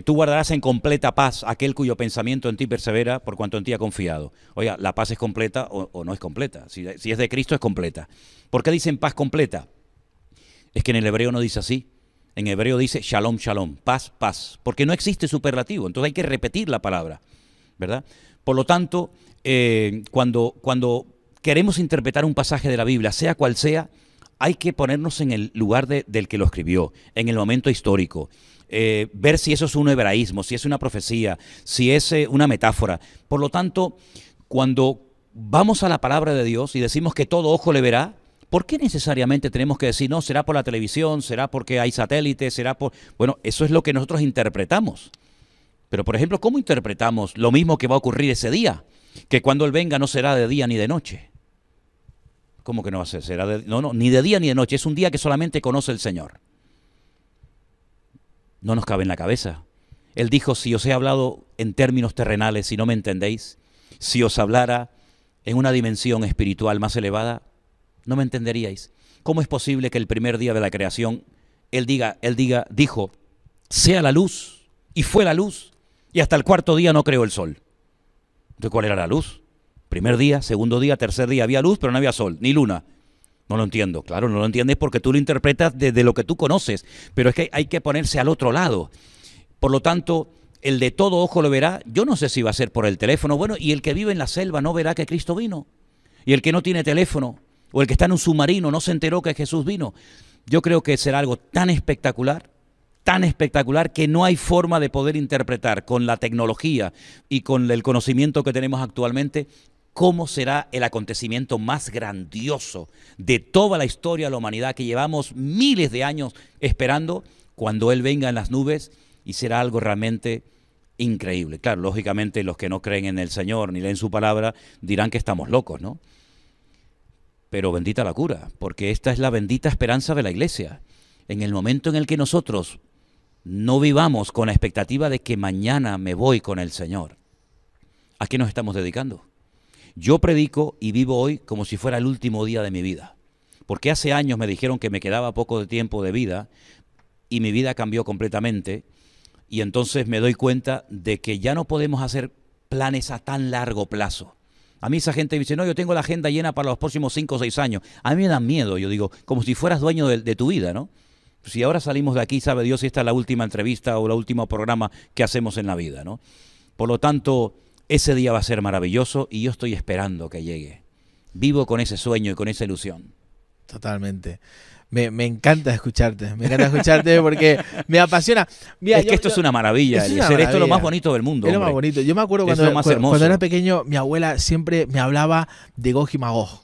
tú guardarás en completa paz aquel cuyo pensamiento en ti persevera por cuanto en ti ha confiado. Oiga, ¿la paz es completa o no es completa? Si es de Cristo es completa. ¿Por qué dicen paz completa? Es que en el hebreo no dice así. En hebreo dice shalom, shalom, paz, paz. Porque no existe superlativo, entonces hay que repetir la palabra, ¿verdad? Por lo tanto, cuando queremos interpretar un pasaje de la Biblia, sea cual sea, hay que ponernos en el lugar del que lo escribió, en el momento histórico, ver si eso es un hebraísmo, si es una profecía, si es una metáfora. Por lo tanto, cuando vamos a la palabra de Dios y decimos que todo ojo le verá, ¿por qué necesariamente tenemos que decir, no, será por la televisión, será porque hay satélites, será por...? Bueno, eso es lo que nosotros interpretamos. Pero, por ejemplo, ¿cómo interpretamos lo mismo que va a ocurrir ese día? Que cuando Él venga no será de día ni de noche. ¿Cómo que no va a ser? No, ni de día ni de noche. Es un día que solamente conoce el Señor. No nos cabe en la cabeza. Él dijo, si os he hablado en términos terrenales y no me entendéis, si os hablara en una dimensión espiritual más elevada, no me entenderíais. ¿Cómo es posible que el primer día de la creación Él dijo, sea la luz, y fue la luz, y hasta el cuarto día no creó el sol? Entonces, ¿cuál era la luz? Primer día, segundo día, tercer día, había luz, pero no había sol, ni luna. No lo entiendo. Claro, no lo entiendes porque tú lo interpretas desde lo que tú conoces, pero es que hay que ponerse al otro lado. Por lo tanto, el de todo ojo lo verá. Yo no sé si va a ser por el teléfono. Bueno, y el que vive en la selva no verá que Cristo vino. Y el que no tiene teléfono, o el que está en un submarino, no se enteró que Jesús vino. Yo creo que será algo tan espectacular que no hay forma de poder interpretar con la tecnología y con el conocimiento que tenemos actualmente cómo será el acontecimiento más grandioso de toda la historia de la humanidad que llevamos miles de años esperando cuando Él venga en las nubes, y será algo realmente increíble. Claro, lógicamente los que no creen en el Señor ni leen su palabra dirán que estamos locos, ¿no? Pero bendita la cura, porque esta es la bendita esperanza de la Iglesia. En el momento en el que nosotros no vivamos con la expectativa de que mañana me voy con el Señor, ¿a qué nos estamos dedicando? Yo predico y vivo hoy como si fuera el último día de mi vida, porque hace años me dijeron que me quedaba poco de tiempo de vida y mi vida cambió completamente, y entonces me doy cuenta de que ya no podemos hacer planes a tan largo plazo. A mí esa gente me dice, no, yo tengo la agenda llena para los próximos 5 o 6 años. A mí me da miedo, yo digo, como si fueras dueño de tu vida, ¿no? Si ahora salimos de aquí, sabe Dios si esta es la última entrevista o el último programa que hacemos en la vida, ¿no? Por lo tanto, ese día va a ser maravilloso y yo estoy esperando que llegue. Vivo con ese sueño y con esa ilusión. Totalmente. Me encanta escucharte porque me apasiona. Mira, esto es una maravilla, Eliezer. Esto es lo más bonito del mundo. Es lo más bonito. Yo me acuerdo cuando era pequeño, mi abuela siempre me hablaba de Gog y Magog.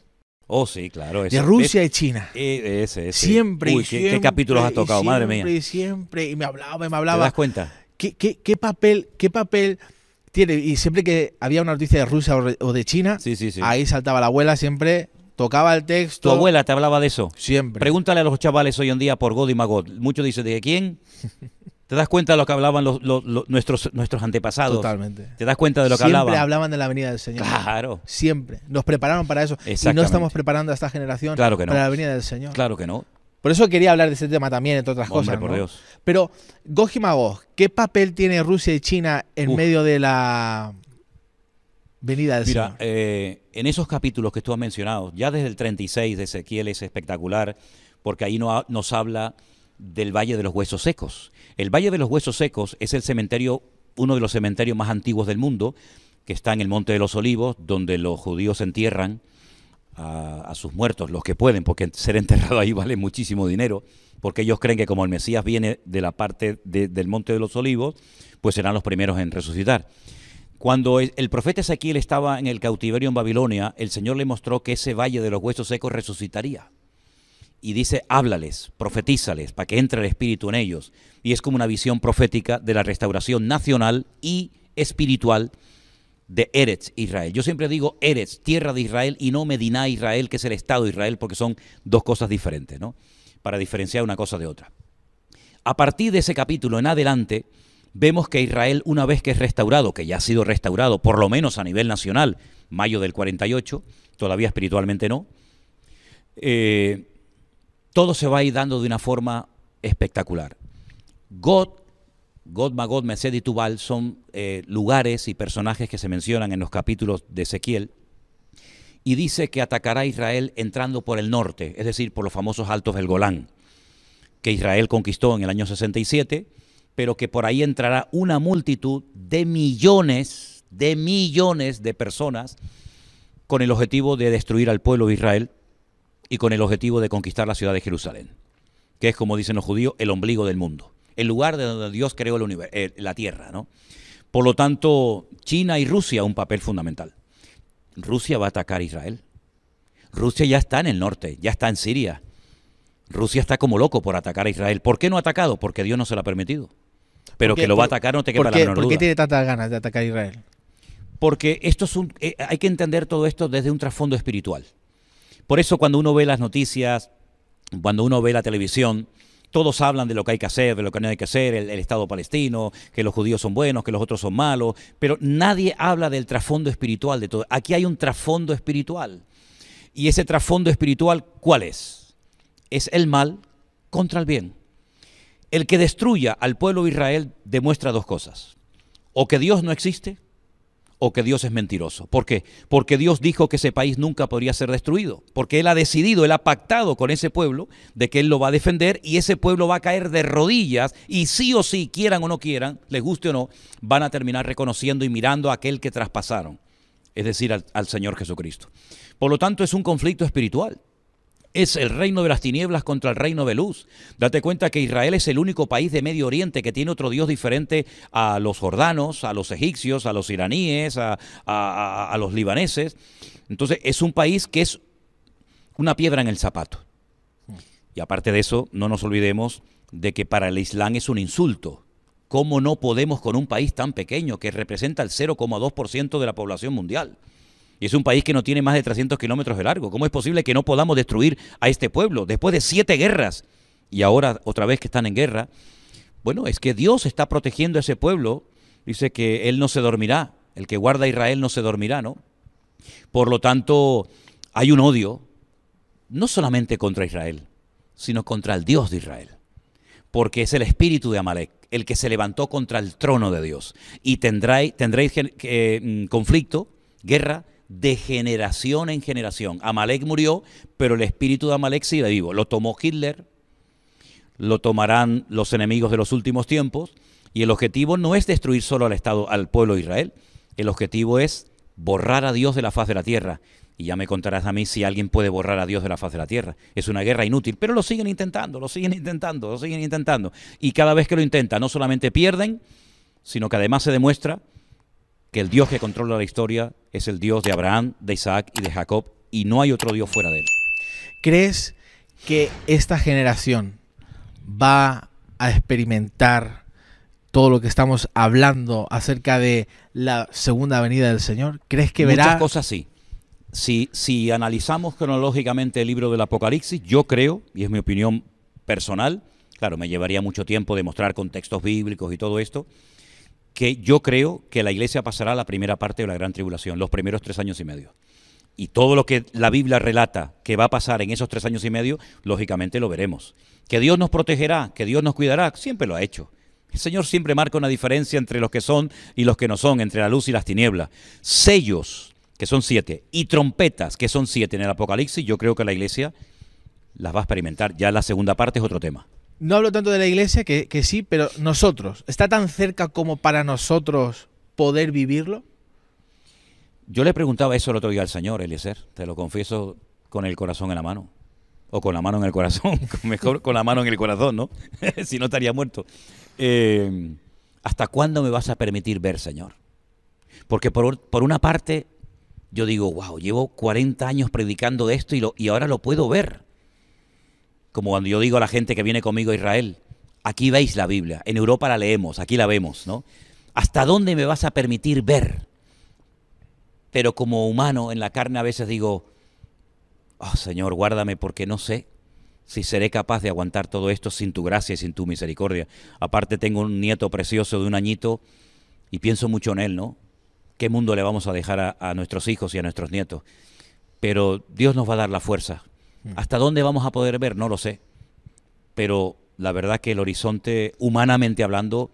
Oh, sí, claro. De Rusia y China. Ese. Siempre. Uy, ¿qué capítulos has tocado, madre mía? Siempre. Y me hablaba. ¿Te das cuenta? ¿Qué papel tiene? Y siempre que había una noticia de Rusia o de China, sí. ahí saltaba la abuela, siempre tocaba el texto. ¿Tu abuela te hablaba de eso? Siempre. Pregúntale a los chavales hoy en día por Gog y Magog. Muchos dicen, ¿de quién? ¿Te das cuenta de lo que hablaban nuestros antepasados? Totalmente. ¿Te das cuenta de lo que hablaban? Siempre hablaban de la venida del Señor. Claro. Siempre. Nos prepararon para eso. Y no estamos preparando a esta generación para la venida del Señor. Claro que no. Por eso quería hablar de ese tema también, entre otras cosas. Por Dios. Pero, Gog y Magog, ¿qué papel tiene Rusia y China en medio de la venida del Señor? Mira, en esos capítulos que tú has mencionado, ya desde el 36 de Ezequiel es espectacular, porque ahí nos habla del Valle de los Huesos Secos. El Valle de los Huesos Secos es el cementerio, uno de los cementerios más antiguos del mundo, que está en el Monte de los Olivos, donde los judíos entierran a sus muertos, los que pueden, porque ser enterrado ahí vale muchísimo dinero, porque ellos creen que como el Mesías viene de la parte del Monte de los Olivos, pues serán los primeros en resucitar. Cuando el profeta Ezequiel estaba en el cautiverio en Babilonia, el Señor le mostró que ese valle de los huesos secos resucitaría. Y dice, háblales, profetízales, para que entre el Espíritu en ellos. Y es como una visión profética de la restauración nacional y espiritual de Eretz, Israel. Yo siempre digo Eretz, tierra de Israel, y no Mediná, Israel, que es el Estado de Israel, porque son dos cosas diferentes, ¿no? Para diferenciar una cosa de otra. A partir de ese capítulo en adelante, vemos que Israel, una vez que es restaurado, que ya ha sido restaurado, por lo menos a nivel nacional, mayo del 48, todavía espiritualmente no, todo se va a ir dando de una forma espectacular. Gog, Magog, Mesed y Tubal son lugares y personajes que se mencionan en los capítulos de Ezequiel, y dice que atacará a Israel entrando por el norte, es decir, por los famosos altos del Golán, que Israel conquistó en el año 67, pero que por ahí entrará una multitud de millones de personas con el objetivo de destruir al pueblo de Israel y con el objetivo de conquistar la ciudad de Jerusalén, que es, como dicen los judíos, el ombligo del mundo, el lugar de donde Dios creó la tierra, ¿no? Por lo tanto, China y Rusia un papel fundamental. Rusia va a atacar a Israel. Rusia ya está en el norte, ya está en Siria. Rusia está como loco por atacar a Israel. ¿Por qué no ha atacado? Porque Dios no se lo ha permitido. Pero que lo va a atacar no te quepa la menor duda. ¿Por qué tiene tantas ganas de atacar a Israel? Porque esto es hay que entender todo esto desde un trasfondo espiritual. Por eso cuando uno ve las noticias, cuando uno ve la televisión, todos hablan de lo que hay que hacer, de lo que no hay que hacer, el Estado palestino, que los judíos son buenos, que los otros son malos, pero nadie habla del trasfondo espiritual de todo. Aquí hay un trasfondo espiritual. Y ese trasfondo espiritual, ¿cuál es? Es el mal contra el bien. El que destruya al pueblo de Israel demuestra dos cosas. O que Dios no existe, o que Dios es mentiroso. ¿Por qué? Porque Dios dijo que ese país nunca podría ser destruido. Porque Él ha decidido, Él ha pactado con ese pueblo de que Él lo va a defender y ese pueblo va a caer de rodillas y sí o sí, quieran o no quieran, les guste o no, van a terminar reconociendo y mirando a aquel que traspasaron, es decir, al Señor Jesucristo. Por lo tanto, es un conflicto espiritual. Es el reino de las tinieblas contra el reino de luz. Date cuenta que Israel es el único país de Medio Oriente que tiene otro Dios diferente a los jordanos, a los egipcios, a los iraníes, a los libaneses. Entonces es un país que es una piedra en el zapato. Y aparte de eso, no nos olvidemos de que para el Islam es un insulto. ¿Cómo no podemos con un país tan pequeño que representa el 0,2% de la población mundial? Y es un país que no tiene más de 300 kilómetros de largo. ¿Cómo es posible que no podamos destruir a este pueblo después de 7 guerras? Y ahora otra vez que están en guerra. Bueno, es que Dios está protegiendo a ese pueblo. Dice que Él no se dormirá. El que guarda a Israel no se dormirá, ¿no? Por lo tanto, hay un odio, no solamente contra Israel, sino contra el Dios de Israel. Porque es el espíritu de Amalek, el que se levantó contra el trono de Dios. Y tendréis conflicto, guerra, de generación en generación. Amalek murió, pero el espíritu de Amalek sigue vivo. Lo tomó Hitler, lo tomarán los enemigos de los últimos tiempos, y el objetivo no es destruir solo al pueblo de Israel. El objetivo es borrar a Dios de la faz de la tierra. Y ya me contarás a mí si alguien puede borrar a Dios de la faz de la tierra. Es una guerra inútil, pero lo siguen intentando, lo siguen intentando, lo siguen intentando. Y cada vez que lo intentan, no solamente pierden, sino que además se demuestra que el Dios que controla la historia es el Dios de Abraham, de Isaac y de Jacob, y no hay otro Dios fuera de él. ¿Crees que esta generación va a experimentar todo lo que estamos hablando acerca de la segunda venida del Señor? ¿Crees que verá? Muchas cosas sí. Si analizamos cronológicamente el libro del Apocalipsis, yo creo, y es mi opinión personal, claro, me llevaría mucho tiempo demostrar contextos bíblicos y todo esto, que yo creo que la iglesia pasará la primera parte de la gran tribulación, los primeros 3 años y medio. Y todo lo que la Biblia relata que va a pasar en esos 3 años y medio, lógicamente lo veremos. Que Dios nos protegerá, que Dios nos cuidará, siempre lo ha hecho. El Señor siempre marca una diferencia entre los que son y los que no son, entre la luz y las tinieblas. Sellos, que son 7, y trompetas, que son 7 en el Apocalipsis, yo creo que la iglesia las va a experimentar. Ya la segunda parte es otro tema. No hablo tanto de la iglesia, que sí, pero nosotros, ¿está tan cerca como para nosotros poder vivirlo? Yo le preguntaba eso el otro día al Señor, Eliezer, te lo confieso, con el corazón en la mano. O con la mano en el corazón, mejor con la mano en el corazón, ¿no? Si no estaría muerto. ¿Hasta cuándo me vas a permitir ver, Señor? Porque por una parte yo digo, wow, llevo 40 años predicando de esto y ahora lo puedo ver. Como cuando yo digo a la gente que viene conmigo a Israel, aquí veis la Biblia, en Europa la leemos, aquí la vemos, ¿no? ¿Hasta dónde me vas a permitir ver? Pero como humano, en la carne a veces digo, oh, Señor, guárdame porque no sé si seré capaz de aguantar todo esto sin tu gracia y sin tu misericordia. Aparte tengo un nieto precioso de 1 añito y pienso mucho en él, ¿no? ¿Qué mundo le vamos a dejar a nuestros hijos y a nuestros nietos? Pero Dios nos va a dar la fuerza. ¿Hasta dónde vamos a poder ver? No lo sé. Pero la verdad que el horizonte, humanamente hablando,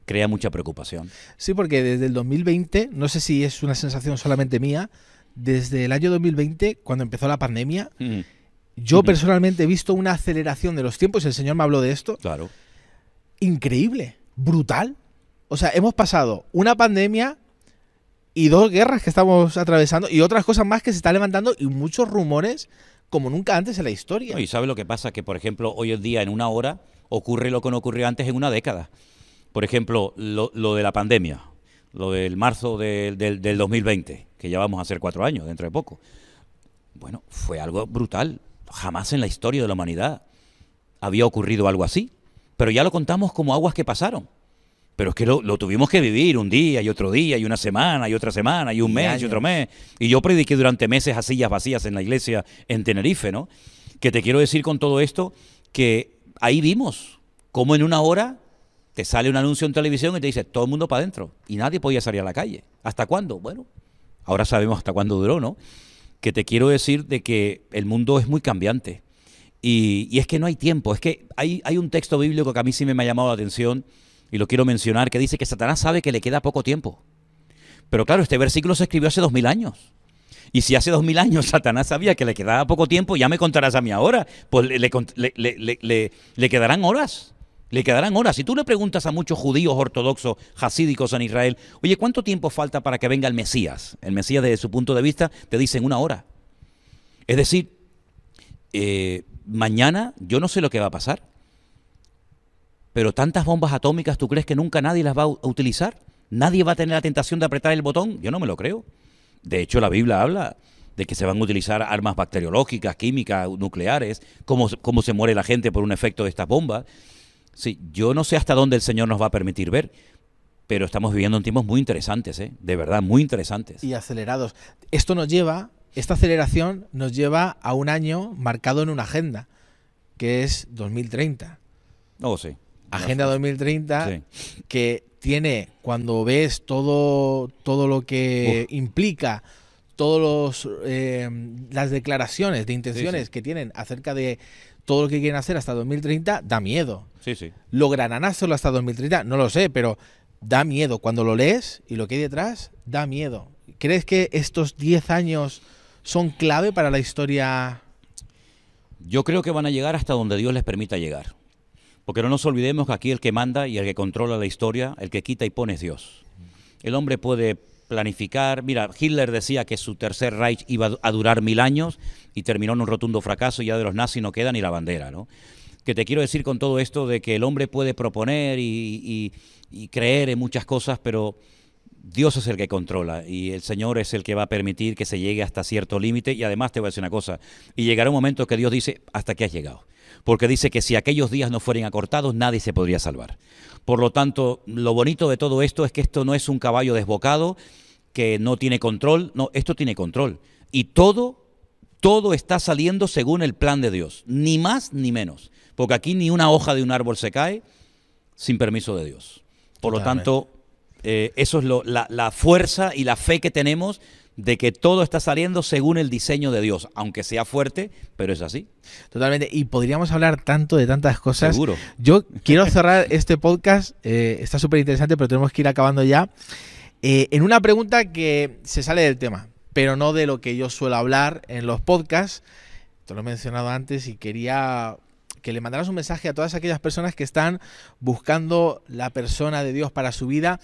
crea mucha preocupación. Sí, porque desde el 2020, no sé si es una sensación solamente mía, desde el año 2020, cuando empezó la pandemia, yo personalmente he visto una aceleración de los tiempos, el Señor me habló de esto, Claro. increíble, brutal. O sea, hemos pasado una pandemia y 2 guerras que estamos atravesando y otras cosas más que se están levantando y muchos rumores como nunca antes en la historia. No, y ¿sabe lo que pasa? Que, por ejemplo, hoy en día, en 1 hora, ocurre lo que no ocurrió antes en 1 década. Por ejemplo, lo de la pandemia, lo del marzo del 2020, que ya vamos a hacer 4 años, dentro de poco. Bueno, fue algo brutal. Jamás en la historia de la humanidad había ocurrido algo así. Pero ya lo contamos como aguas que pasaron. Pero es que lo tuvimos que vivir un día y otro día y una semana y otra semana y un mes y otro mes. Y yo prediqué durante meses a sillas vacías en la iglesia en Tenerife, ¿no? Que te quiero decir con todo esto que ahí vimos cómo en 1 hora te sale un anuncio en televisión y te dice todo el mundo para adentro y nadie podía salir a la calle. ¿Hasta cuándo? Bueno, ahora sabemos hasta cuándo duró, ¿no? Que te quiero decir de que el mundo es muy cambiante y es que no hay tiempo. Es que hay un texto bíblico que a mí sí me ha llamado la atención y lo quiero mencionar, que dice que Satanás sabe que le queda poco tiempo. Pero claro, este versículo se escribió hace 2000 años. Y si hace 2000 años Satanás sabía que le quedaba poco tiempo, ya me contarás a mí ahora, pues le quedarán horas. Le quedarán horas. Si tú le preguntas a muchos judíos ortodoxos, hasídicos en Israel, oye, ¿cuánto tiempo falta para que venga el Mesías? El Mesías, desde su punto de vista, te dicen 1 hora. Es decir, mañana yo no sé lo que va a pasar. Pero tantas bombas atómicas, ¿tú crees que nunca nadie las va a utilizar? ¿Nadie va a tener la tentación de apretar el botón? Yo no me lo creo. De hecho, la Biblia habla de que se van a utilizar armas bacteriológicas, químicas, nucleares, cómo se muere la gente por un efecto de estas bombas. Sí, yo no sé hasta dónde el Señor nos va a permitir ver, pero estamos viviendo en tiempos muy interesantes, de verdad, muy interesantes. Y acelerados. Esta aceleración nos lleva a un año marcado en una agenda, que es 2030. Oh, sí. Agenda 2030, Sí. que tiene, cuando ves todo lo que implica, todas las declaraciones de intenciones que tienen acerca de todo lo que quieren hacer hasta 2030, da miedo. Sí, sí. ¿Lograrán hacerlo hasta 2030? No lo sé, pero da miedo. Cuando lo lees y lo que hay detrás, da miedo. ¿Crees que estos 10 años son clave para la historia? Yo creo que van a llegar hasta donde Dios les permita llegar. Porque no nos olvidemos que aquí el que manda y el que controla la historia, el que quita y pone es Dios. El hombre puede planificar. Mira, Hitler decía que su tercer Reich iba a durar 1000 años y terminó en un rotundo fracaso y ya de los nazis no queda ni la bandera, ¿no? Que te quiero decir con todo esto de que el hombre puede proponer y creer en muchas cosas, pero Dios es el que controla y el Señor es el que va a permitir que se llegue hasta cierto límite. Y además te voy a decir una cosa, y llegará un momento que Dios dice, hasta aquí has llegado. Porque dice que si aquellos días no fueran acortados, nadie se podría salvar. Por lo tanto, lo bonito de todo esto es que esto no es un caballo desbocado, que no tiene control. No, esto tiene control. Y todo está saliendo según el plan de Dios. Ni más ni menos. Porque aquí ni una hoja de un árbol se cae sin permiso de Dios. Por lo tanto, eso es la fuerza y la fe que tenemos de que todo está saliendo según el diseño de Dios, aunque sea fuerte, pero es así. Totalmente, y podríamos hablar tanto de tantas cosas. Seguro. Yo quiero cerrar este podcast, está súper interesante, pero tenemos que ir acabando ya, en una pregunta que se sale del tema, pero no de lo que yo suelo hablar en los podcasts. Te lo he mencionado antes y quería que le mandaras un mensaje a todas aquellas personas que están buscando la persona de Dios para su vida.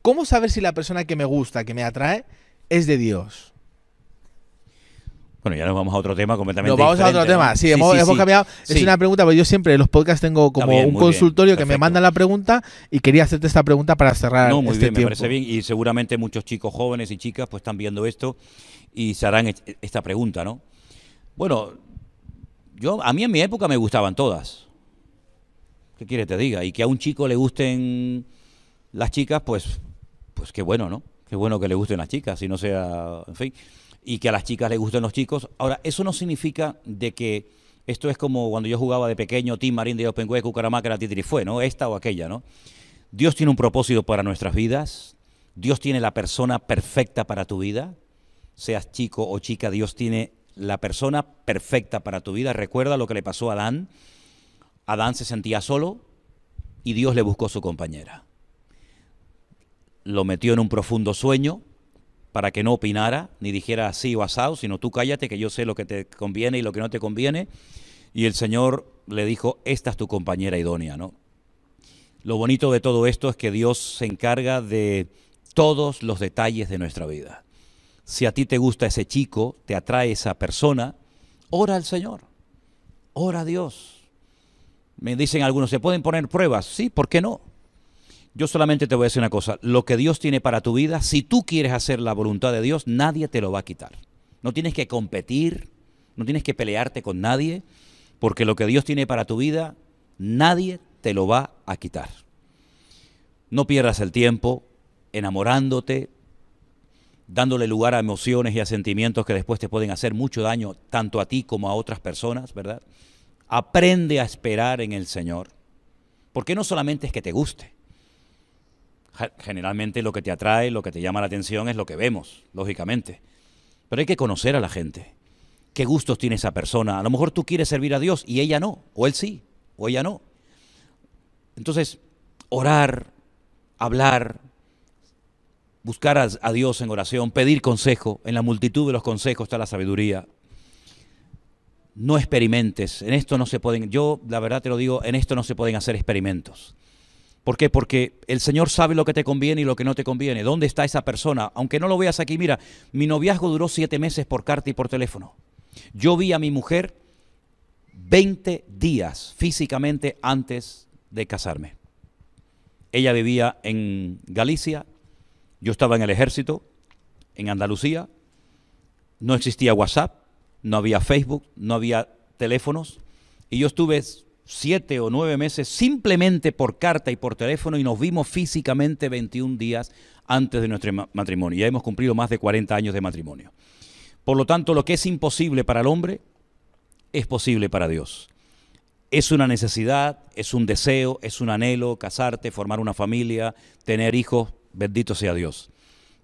¿Cómo saber si la persona que me gusta, que me atrae, es de Dios? Bueno, ya nos vamos a otro tema completamente Nos vamos diferente, a otro tema. ¿no? Sí, hemos cambiado. Sí. Es una pregunta, porque yo siempre en los podcasts tengo como bien, un muy consultorio bien, que me perfecto. mandan la pregunta y quería hacerte esta pregunta para cerrar No, muy este bien, me tiempo. parece bien. Y seguramente muchos chicos jóvenes y chicas pues están viendo esto y se harán esta pregunta, ¿no? Bueno, a mí en mi época me gustaban todas. ¿Qué quieres que te diga? Y que a un chico le gusten las chicas, pues qué bueno, ¿no? Qué bueno que le gusten las chicas, si no sea, en fin. Y que a las chicas les gusten los chicos. Ahora, eso no significa de que esto es como cuando yo jugaba de pequeño, Tim Marín de Openhue, Cucaramaca, Titirifue, ¿no? Esta o aquella, ¿no? Dios tiene un propósito para nuestras vidas. Dios tiene la persona perfecta para tu vida. Seas chico o chica, Dios tiene la persona perfecta para tu vida. Recuerda lo que le pasó a Adán. Adán se sentía solo y Dios le buscó su compañera. Lo metió en un profundo sueño para que no opinara, ni dijera así o asado, sino tú cállate que yo sé lo que te conviene y lo que no te conviene. Y el Señor le dijo, esta es tu compañera idónea, ¿no? Lo bonito de todo esto es que Dios se encarga de todos los detalles de nuestra vida. Si a ti te gusta ese chico, te atrae esa persona, ora al Señor, ora a Dios. Me dicen algunos, ¿se pueden poner pruebas? Sí, ¿por qué no? Yo solamente te voy a decir una cosa, lo que Dios tiene para tu vida, si tú quieres hacer la voluntad de Dios, nadie te lo va a quitar. No tienes que competir, no tienes que pelearte con nadie, porque lo que Dios tiene para tu vida, nadie te lo va a quitar. No pierdas el tiempo enamorándote, dándole lugar a emociones y a sentimientos que después te pueden hacer mucho daño, tanto a ti como a otras personas, ¿verdad? Aprende a esperar en el Señor, porque no solamente es que te guste. Generalmente lo que te atrae, lo que te llama la atención es lo que vemos, lógicamente. Pero hay que conocer a la gente. ¿Qué gustos tiene esa persona? A lo mejor tú quieres servir a Dios y ella no, o él sí, o ella no. Entonces, orar, hablar, buscar a Dios en oración, pedir consejo. En la multitud de los consejos está la sabiduría. No experimentes, en esto no se pueden, yo la verdad te lo digo, en esto no se pueden hacer experimentos. ¿Por qué? Porque el Señor sabe lo que te conviene y lo que no te conviene. ¿Dónde está esa persona? Aunque no lo veas aquí, mira, mi noviazgo duró 7 meses por carta y por teléfono. Yo vi a mi mujer 20 días físicamente antes de casarme. Ella vivía en Galicia, yo estaba en el ejército, en Andalucía, no existía WhatsApp, no había Facebook, no había teléfonos, y yo estuve 7 o 9 meses simplemente por carta y por teléfono y nos vimos físicamente 21 días antes de nuestro matrimonio. Ya hemos cumplido más de 40 años de matrimonio. Por lo tanto, lo que es imposible para el hombre es posible para Dios. Es una necesidad, es un deseo, es un anhelo, casarte, formar una familia, tener hijos, bendito sea Dios.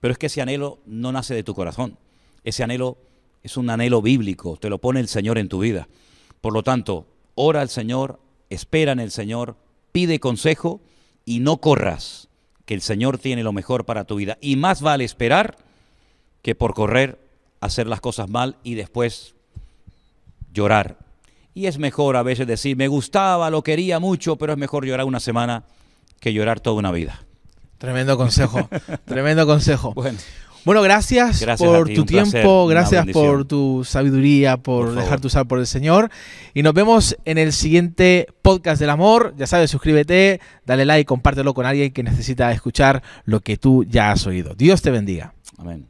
Pero es que ese anhelo no nace de tu corazón. Ese anhelo es un anhelo bíblico, te lo pone el Señor en tu vida. Por lo tanto, ora al Señor, espera en el Señor, pide consejo y no corras, que el Señor tiene lo mejor para tu vida. Y más vale esperar que por correr, hacer las cosas mal y después llorar. Y es mejor a veces decir, me gustaba, lo quería mucho, pero es mejor llorar una semana que llorar toda una vida. Tremendo consejo, tremendo consejo. Bueno, gracias Gracias por a ti, tu un placer, tiempo, gracias una bendición. por tu sabiduría, por favor. dejarte usar por el Señor. Y nos vemos en el siguiente podcast del amor. Ya sabes, suscríbete, dale like, compártelo con alguien que necesita escuchar lo que tú ya has oído. Dios te bendiga. Amén.